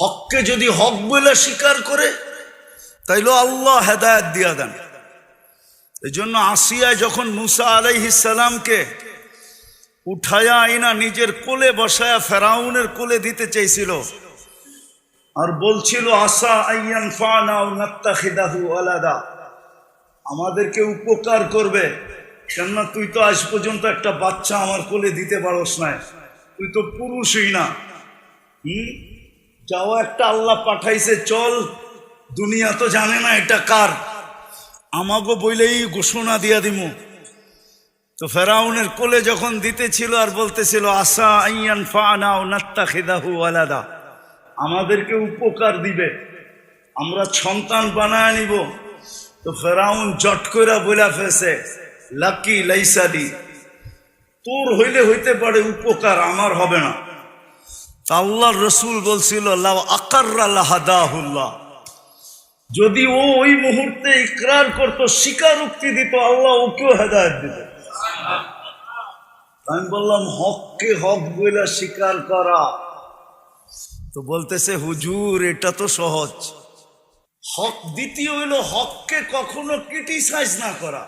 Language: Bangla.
হককে যদি হক বলে স্বীকার করে তাইলে আল্লাহ হেদায়েত দিয়া দেন। এই জন্য আসিয়া যখন মুসা আলাইহিস সালামকে উঠায়া আইনা নিজের কোলে বসায়া ফেরাউনের কোলে দিতে চাইছিল, আর বলছিল আসা আইয়ান ফানা ও নাত্তাখিদাহু ওয়ালাদা, আমাদেরকে উপকার করবে, কেননা তুই তো আজ পর্যন্ত একটা বাচ্চা আমার কোলে দিতে পারস না, তুই তো পুরুষই না। যাও, একটা আল্লাহ পাঠাইছে, চল, দুনিয়া তো জানে না এটা কার, আমাগো বইলেই ঘোষণা দিয়া দিমু। তো ফেরাউনের কোলে যখন দিতেছিল আর বলতেছিল আসা আইয়ান ফানা ও নাত্তাখিদাহু ওয়ালাদা, আমাদেরকে উপকার দিবে, আমরা সন্তান বানায় নিব। তো ফেরাউন জট কইরা বইলা ফেলছে লাকি লাইসাদি, তোর হইলে হইতে পারে উপকার, আমার হবে না। আল্লাহর রসুল বলছিল লাউ আকাররা লাহাদাহুল্লাহ, যদি ও ওই মুহূর্তে ইকরার করতো, স্বীকারোক্তি দিত, আল্লাহ ওকেও হেদায়েত দিত। আমি বললাম হককে হক বইলা স্বীকার করা, তো বলতেছে হুজুর এটা তো সহজ। হক দ্বিতীয় হইল হককে কখনো ক্রিটিসাইজ না করা।